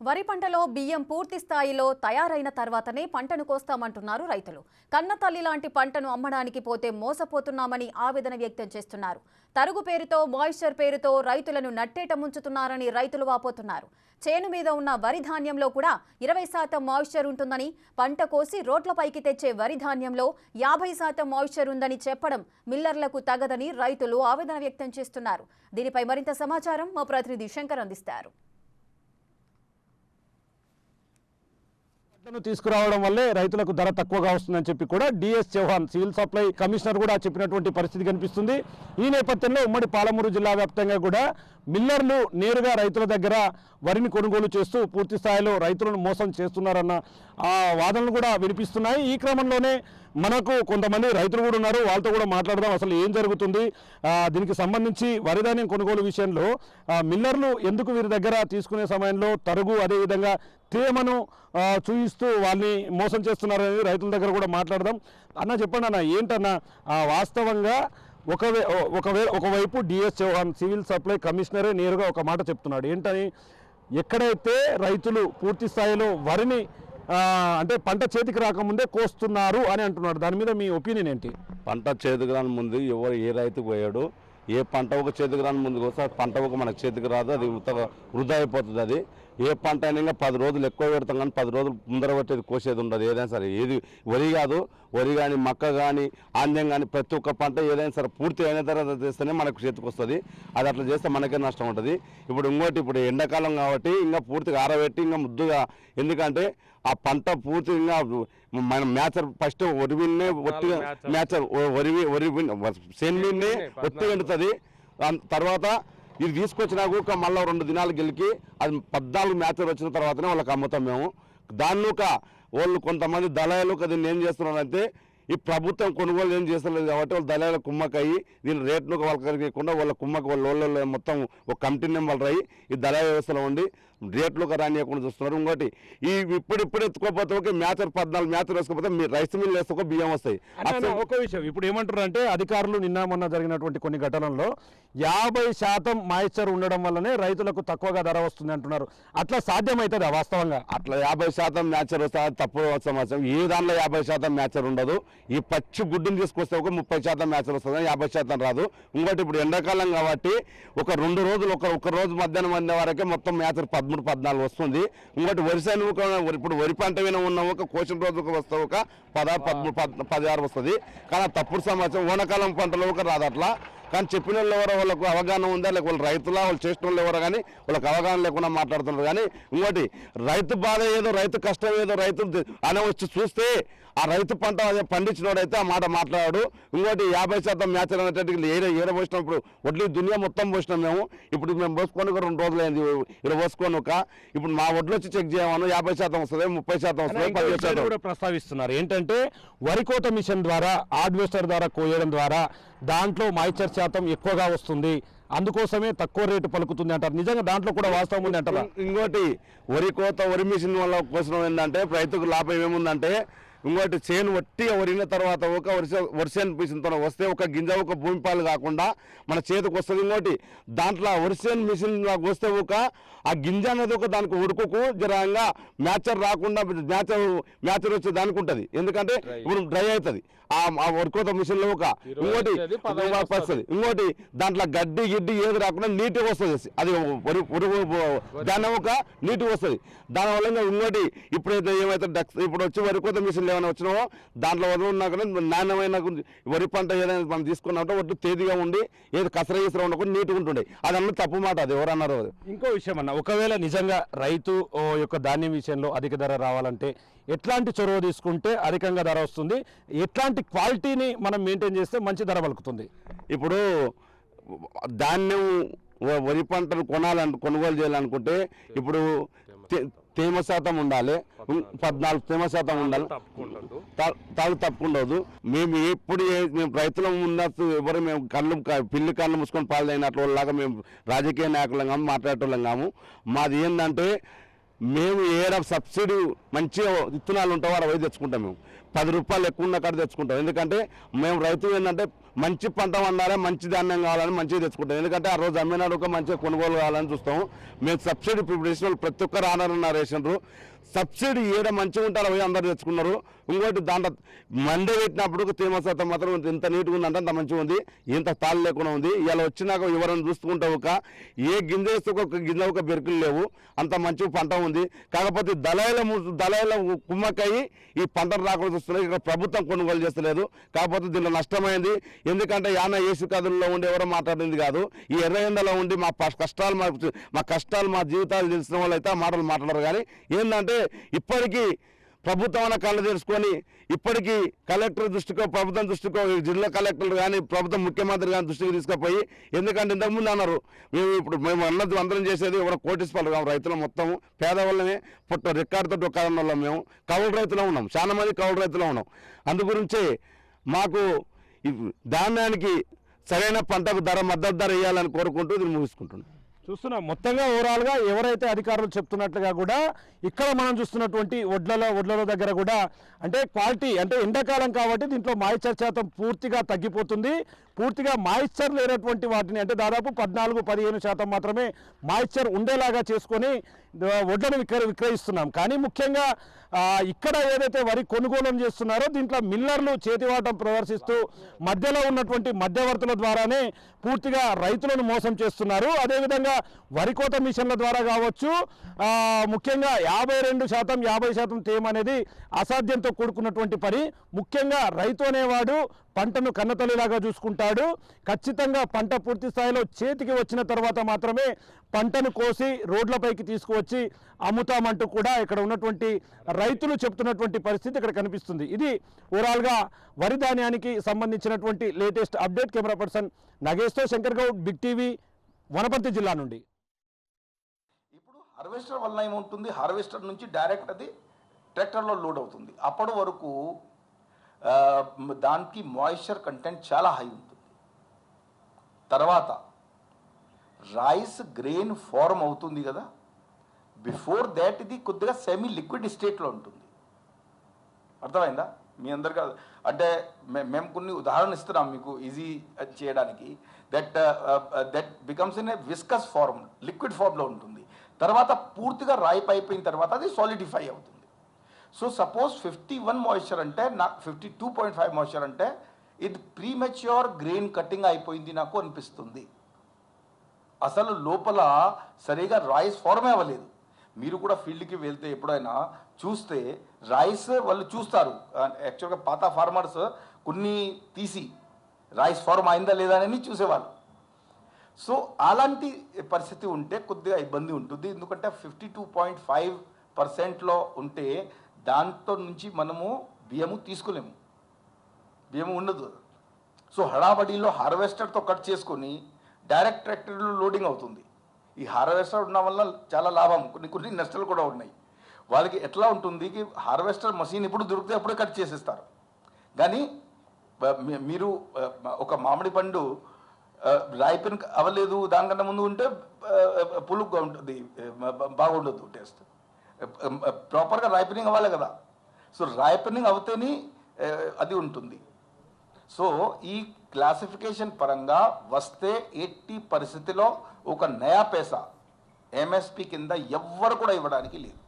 వరి పంటలో బియ్యం పూర్తి స్థాయిలో తయారైన తర్వాతనే పంటను కోస్తామంటున్నారు రైతులు. కన్నతల్లి లాంటి పంటను అమ్మడానికి పోతే మోసపోతున్నామని ఆవేదన వ్యక్తం చేస్తున్నారు. తరుగు పేరుతో, మాయిశ్చర్ పేరుతో రైతులను నట్టేట ముంచుతున్నారని రైతులు వాపోతున్నారు. చేను మీద ఉన్న వరి ధాన్యంలో కూడా 20% మాయిశ్చర్ ఉంటుందని, పంట కోసి రోడ్లపైకి తెచ్చే వరి ధాన్యంలో 50% మాయిశ్చర్ ఉందని చెప్పడం మిల్లర్లకు తగదని రైతులు ఆవేదన వ్యక్తం చేస్తున్నారు. దీనిపై మరింత సమాచారం మా ప్రతినిధి శంకర్ అందిస్తారు. తీసుకురావడం వల్లే రైతులకు ధర తక్కువగా వస్తుందని చెప్పి కూడా DS Chauhan civil supply commissioner కూడా చెప్పినటువంటి పరిస్థితి కనిపిస్తుంది. ఈ నేపథ్యంలో ఉమ్మడి పాలమూరు జిల్లా వ్యాప్తంగా కూడా మిల్లర్లు నేరుగా రైతుల దగ్గర వరిని కొనుగోలు చేస్తూ పూర్తి స్థాయిలో రైతులను మోసం చేస్తున్నారన్న వాదనలు కూడా వినిపిస్తున్నాయి. ఈ క్రమంలోనే మనకు కొంతమంది రైతులు కూడా ఉన్నారు, వాళ్ళతో కూడా మాట్లాడదాం. అసలు ఏం జరుగుతుంది, దీనికి సంబంధించి వరి ధాన్యం కొనుగోలు విషయంలో మిల్లర్లు ఎందుకు వీరి దగ్గర తీసుకునే సమయంలో తరుగు అదేవిధంగా తేమను చూపిస్తూ వాళ్ళని మోసం చేస్తున్నారనేది రైతుల దగ్గర కూడా మాట్లాడదాం. అన్న చెప్పండి అన్న, ఏంటన్నా వాస్తవంగా ఒకవైపు డిఎస్ చౌహాన్ సివిల్ సప్లై కమిషనరే నేరుగా ఒక మాట చెప్తున్నాడు. ఏంటని, ఎక్కడైతే రైతులు పూర్తి స్థాయిలో వరిని అంటే పంట చేతికి రాకముందే కోస్తున్నారు అని అంటున్నాడు. దాని మీద మీ ఒపీనియన్ ఏంటి? పంట చేతికి రాని ముందు ఏ రైతు పోయాడు, ఏ పంట ఒక చేతికి రాని ముందుకు వస్తే పంట ఒక మనకు చేతికి రాదు, అది వృధా అయిపోతుంది. అది ఏ పంట అయినా ఇంకా 10 రోజులు ఎక్కువ పెడతాం కానీ 10 రోజులు ముందర పట్టేది కోసేది ఉండదు. ఏదైనా సరే, ఏది వరి కాదు, వరి కానీ మక్క కానీ ఆంధ్యం కానీ ప్రతి ఒక్క పంట ఏదైనా సరే పూర్తి అయిన తర్వాత చేస్తేనే మనకు చేతికి వస్తుంది. అది అట్లా చేస్తే మనకే నష్టం ఉంటుంది. ఇప్పుడు ఎండాకాలం కాబట్టి ఇంకా పూర్తిగా ఆరబెట్టి ఇంకా ముద్దుగా, ఎందుకంటే ఆ పంట పూర్తి ఇంకా మన మ్యాచర్ ఫస్ట్ ఒరివిన్నే ఒట్టిగా మ్యాచర్ సేన్మీన్నే ఒట్టి ఎండుతుంది. తర్వాత ఇది తీసుకొచ్చినాక మళ్ళీ 2 దినాలు గెలికి అది 14 మ్యాచర్ వచ్చిన తర్వాతనే వాళ్ళకి అమ్ముతాం మేము. దాన్ని వాళ్ళు కొంతమంది దళాలు దీన్ని ఏం చేస్తున్నారంటే, ఈ ప్రభుత్వం కొనుగోలు ఏం చేస్తలేదు కాబట్టి వాళ్ళు దళాల కుమ్మకయ్యి దీని రేట్ను వాళ్ళకకుండా వాళ్ళ కుమ్మకి వాళ్ళ మొత్తం ఒక కమిటీ నెంబర్ అయ్యి ఈ దళాల వ్యవస్థలో ఉండి రేట్లుగా రానియకుండా చూస్తున్నారు. ఇంకోటి ఇప్పుడు ఎత్తుకోకపోతే ఒక మ్యాచర్ 14 మ్యాచర్ వేసుకోకపోతే మీ రైస్ మిల్ వేసుకో బియ్యం వస్తాయి. ఒక విషయం ఇప్పుడు ఏమంటారు అంటే, అధికారులు నిన్న మొన్న జరిగినటువంటి కొన్ని ఘటనల్లో 50% మాయిశ్చర్ ఉండడం వల్లనే రైతులకు తక్కువగా ధర వస్తుంది అంటున్నారు. అట్లా సాధ్యమవుతుంది వాస్తవంగా? అట్లా 50% మ్యాచర్ వస్తే తప్పు సమాచారం. ఏ దాంట్లో 50% మ్యాచర్ ఉండదు. ఈ పచ్చి గుడ్డుని తీసుకొస్తే ఒక 30% మ్యాచర్ వస్తుంది, 50% రాదు. ఇంకోటి ఇప్పుడు ఎండాకాలం కాబట్టి ఒక 2 రోజులు ఒక రోజు మధ్యాహ్నం అందే వరకే మొత్తం మ్యాచర్ 13-14 వస్తుంది. ఇంకోటి వరిసేను ఇప్పుడు వరి పంట మీద ఉన్న ఒక కోసిన రోజుకు వస్తే ఒక 16 వస్తుంది. కానీ తప్పుడు సమాచారం ఓనకాలం పంటలో ఒక రాదు అట్లా. కానీ చెప్పిన వాళ్ళు ఎవరో వాళ్ళకు అవగాహన ఉందా, లేక వాళ్ళు రైతులా, వాళ్ళు చేసిన వాళ్ళు ఎవరో కానీ వాళ్ళకి అవగాహన లేకుండా మాట్లాడుతున్నారు. కానీ ఇంకోటి రైతు బాధ ఏదో, రైతు కష్టం ఏదో, రైతు అని వచ్చి చూస్తే ఆ రైతు పంట పండించినోడైతే ఆ మాట మాట్లాడాడు. ఇంకోటి 50% మ్యాచర్ అనేటట్టు ఏడ పోసినప్పుడు వడ్లు దునియా మొత్తం పోసినాం మేము. ఇప్పుడు మేము పోసుకొని 2 రోజులు అయింది ఇలా పోసుకొని ఇప్పుడు మా వడ్లు వచ్చి చెక్ చేయమను 50% వస్తుంది, 30% వస్తుంది, 10% కూడా ప్రస్తావిస్తున్నారు. ఏంటంటే వరి కోత మిషన్ ద్వారా హార్వెస్టర్ ద్వారా కోయడం ద్వారా దాంట్లో మాయిశ్చర్ శాతం ఎక్కువగా వస్తుంది, అందుకోసమే తక్కువ రేటు పలుకుతుంది అంటారు. నిజంగా దాంట్లో కూడా వాస్తవం ఉంది అంటారా? ఇంకోటి వరి కోత వరి మిషన్ వల్ల కోసం ఏంటంటే రైతుకు లాభం ఏముందంటే, ఇంకోటి చేను ఒట్టిగా వరిన తర్వాత ఒక వరిసేను మిషన్తో వస్తే ఒక గింజ ఒక భూమి పాలు కాకుండా మన చేతికి వస్తుంది. ఇంకోటి దాంట్లో వరిసేను మిషన్ వస్తే ఆ గింజ అనేది దానికి ఉడుకుకు జరంగా మ్యాచర్ రాకుండా మ్యాచర్ వచ్చే దానికి ఉంటుంది. ఎందుకంటే ఇప్పుడు డ్రై అవుతుంది ఆ వరికోత మిషన్లో ఇంకోటి వస్తుంది. ఇంకోటి దాంట్లో గడ్డి గిడ్డి ఏది రాకుండా నీట్గా వస్తుంది. అది దాని నీట్గా వస్తుంది. దానివల్ల ఇంకోటి ఇప్పుడైతే ఏమైతే ఇప్పుడు వచ్చి వరికోత మిషన్ ఏమైనా వచ్చినావో దాంట్లో ఉన్నా కానీ నాణ్యమైన వరి పంట ఏదైనా మనం తీసుకున్నామంటే ఒడ్డు తేదీగా ఉండి ఏది కసర ఉండకుండా నీట్గా ఉంటుండే. అదన్నా తప్పు మాట, అది ఎవరన్నారు. ఇంకో విషయం అన్న, ఒకవేళ నిజంగా రైతు యొక్క ధాన్యం విషయంలో అధిక ధర రావాలంటే ఎట్లాంటి చొరవ తీసుకుంటే అధికంగా ధర వస్తుంది, ఎట్లాంటి క్వాలిటీని మనం మెయింటైన్ చేస్తే మంచి ధర పలుకుతుంది? ఇప్పుడు ధాన్యం వరి పంటను కొనుగోలు చేయాలనుకుంటే ఇప్పుడు తేమ శాతం ఉండాలి, 14 తేమ శాతం ఉండాలి, తాగు తప్పుకుండదు. మేము మేము రైతుల ఉన్నట్టు ఎవరు మేము పిల్లి కళ్ళు మూసుకొని పాలు అయినట్లు లాగా మేము రాజకీయ నాయకులం కాము, మాట్లాడేటోళ్ళం కాము. మాది ఏంటంటే మేము సబ్సిడీ మంచిగా విత్తనాలు ఉంటావో 60 తెచ్చుకుంటాం. మేము 10 రూపాయలు ఎక్కువ ఉన్న కాడ తెచ్చుకుంటాం. ఎందుకంటే మేము రైతు ఏంటంటే మంచి పంట వండాలి, మంచి ధాన్యం కావాలని మంచిగా తెచ్చుకుంటాం. ఎందుకంటే ఆ రోజు అమ్మినాడు ఒక మంచిగా కొనుగోలు కావాలని చూస్తాము. మేము సబ్సిడీ ప్రిపరేషన్ వాళ్ళు ప్రతి ఒక్కరు ఆనరున్నారు రేషన్లు. సబ్సిడీ ఏడ మంచిగా ఉంటారో పోయి అందరు తెచ్చుకున్నారు. ఇంకోటి దాంట్లో మండే పెట్టినప్పుడు తేమ శాతం మాత్రం ఇంత నీట్గా ఉందంటే అంత మంచిగా ఉంది, ఇంత తాళ్ళు లేకుండా ఉంది. ఇలా వచ్చినాక ఎవరైనా చూసుకుంటే ఒక ఏ గింజ వేస్తే ఒక గింజ ఒక బెరుకులు లేవు, అంత మంచిగా పంట ఉంది. కాకపోతే దళాయిల కుమ్మక్కయ్యి ఈ పంటను రాకుండా చూస్తున్నాయి. ఇక్కడ ప్రభుత్వం కొనుగోలు చేస్తలేదు. కాకపోతే దీనిలో నష్టమైంది. ఎందుకంటే యాన ఏసీ కథల్లో ఉండి ఎవరో మాట్లాడింది కాదు. ఈ ఎర్ర ఎండలో ఉండి మా కష్టాలు మా జీవితాలు తెలిసిన వాళ్ళు అయితే ఆ మాటలు మాట్లాడరు. కానీ ఏంటంటే ఇప్పటికీ ప్రభుత్వం అన్న కళ్ళు తెలుసుకొని ఇప్పటికీ కలెక్టర్ దృష్టికో ప్రభుత్వం దృష్టికో జిల్లా కలెక్టర్లు కానీ ప్రభుత్వం ముఖ్యమంత్రి కానీ దృష్టికి తీసుకుపోయి, ఎందుకంటే ఇంతకుముందు అన్నారు మేము అన్నది అందరం చేసేది ఎవరో కోటీశ్వరులు కావు, రైతులు మొత్తం పేదవాళ్ళమే రికార్డుతో ఒక వాళ్ళం. మేము కౌలు రైతులు ఉన్నాం, చాలా మంది కౌలు రైతులు ఉన్నాం. అందుగురించే మాకు ధాన్యానికి సరైన పంటకు మద్దతు ధర వేయాలని కోరుకుంటూ దీన్ని ముగిసుకుంటున్నాం. చూస్తున్నాం మొత్తంగా ఓవరాల్గా ఎవరైతే అధికారులు చెప్తున్నట్లుగా కూడా ఇక్కడ మనం చూస్తున్నటువంటి వడ్లలో దగ్గర కూడా అంటే క్వాలిటీ అంటే ఎండాకాలం కాబట్టి దీంట్లో మాయిశ్చర్ శాతం పూర్తిగా తగ్గిపోతుంది. పూర్తిగా మాయిశ్చర్ లేనటువంటి వాటిని అంటే దాదాపు 14-15% మాత్రమే మాయిశ్చర్ ఉండేలాగా చేసుకొని వడ్లను విక్రయిస్తున్నాం. కానీ ముఖ్యంగా ఇక్కడ ఏదైతే వరి కొనుగోలు చేస్తున్నారో దీంట్లో మిల్లర్లు చేతివాటం ప్రదర్శిస్తూ మధ్యలో ఉన్నటువంటి మధ్యవర్తుల ద్వారానే పూర్తిగా రైతులను మోసం చేస్తున్నారు. అదేవిధంగా వరి కోత మిషన్ల ద్వారా కావచ్చు, ముఖ్యంగా 52% 50% తేమ అనేది అసాధ్యంతో కూడుకున్నటువంటి పని. ముఖ్యంగా రైతు అనేవాడు పంటను కన్నతల్లిలాగా చూసుకుంటాడు. ఖచ్చితంగా పంట పూర్తి స్థాయిలో చేతికి వచ్చిన తర్వాత మాత్రమే పంటను కోసి రోడ్లపైకి తీసుకువచ్చి అమ్ముతామంటూ కూడా ఇక్కడ ఉన్నటువంటి రైతులు చెప్తున్నటువంటి పరిస్థితి ఇక్కడ కనిపిస్తుంది. ఇది ఓవరాల్గా వరి ధాన్యానికి సంబంధించినటువంటి లేటెస్ట్ అప్డేట్. కెమెరా పర్సన్ నగేష్తో శంకర్ గౌడ్, బిగ్ టీవీ, వనపర్తి జిల్లా నుండి. ఇప్పుడు హార్వెస్టర్ వల్ల ఏముంటుంది, హార్వెస్టర్ నుంచి డైరెక్ట్ అది ట్రాక్టర్లో లోడ్ అవుతుంది. అప్పటి వరకు దానికి మాయిశ్చర్ కంటెంట్ చాలా హై ఉంటుంది. తర్వాత రైస్ గ్రెయిన్ ఫార్మ్ అవుతుంది కదా, బిఫోర్ దాట్ ఇది కొద్దిగా సెమీ లిక్విడ్ స్టేట్లో ఉంటుంది. అర్థమైందా మీ అందరికీ? అంటే మేము కొన్ని ఉదాహరణ ఇస్తున్నాం మీకు ఈజీ చేయడానికి. That becomes in a viscous form, liquid ఫార్మ్లో ఉంటుంది. తర్వాత పూర్తిగా రైప్ అయిపోయిన తర్వాత అది సాలిడిఫై అవుతుంది. సో సపోజ్ 51 మాయిశ్చర్ అంటే నాకు 52.5 మాయిశ్చర్ అంటే ఇది ప్రీమెచ్యూర్ గ్రెయిన్ కటింగ్ అయిపోయింది నాకు అనిపిస్తుంది. అసలు లోపల సరిగా రైస్ ఫార్మే అవ్వలేదు. మీరు కూడా ఫీల్డ్కి వెళ్తే ఎప్పుడైనా చూస్తే రైస్ వాళ్ళు చూస్తారు. యాక్చువల్గా పాత ఫార్మర్స్ కొన్ని తీసి రైస్ ఫార్మ్ అయిందా లేదా అని చూసేవాళ్ళు. సో అలాంటి పరిస్థితి ఉంటే కొద్దిగా ఇబ్బంది ఉంటుంది. ఎందుకంటే 52.5%లో ఉంటే దాంతో నుంచి మనము బియ్యము తీసుకోలేము, బియ్యము ఉండదు. సో హడాబడిలో హార్వెస్టర్తో కట్ చేసుకొని డైరెక్ట్ ట్రాక్టర్లో లోడింగ్ అవుతుంది. ఈ హార్వెస్టర్ ఉండడం వల్ల చాలా లాభం, కొన్ని నష్టాలు కూడా ఉన్నాయి. వాళ్ళకి ఎట్లా ఉంటుంది కి హార్వెస్టర్ మషిన్ ఎప్పుడు దొరికితే అప్పుడే కట్ చేసేస్తారు. కానీ మీరు ఒక మామిడి పండు రైపెన్ అవ్వలేదు, దానికన్నా ముందు ఉంటే పులుగ్గా ఉంటుంది, బాగుండదు టేస్ట్. ప్రాపర్గా రైపెనింగ్ అవ్వాలి కదా. సో రైపెనింగ్ అవుతేనే అది ఉంటుంది. సో ఈ క్లాసిఫికేషన్ పరంగా వస్తే 80 పరిస్థితిలో ఒక నయా పైసా ఎంఎస్పి కింద ఎవ్వరు కూడా ఇవ్వడానికి లేదు.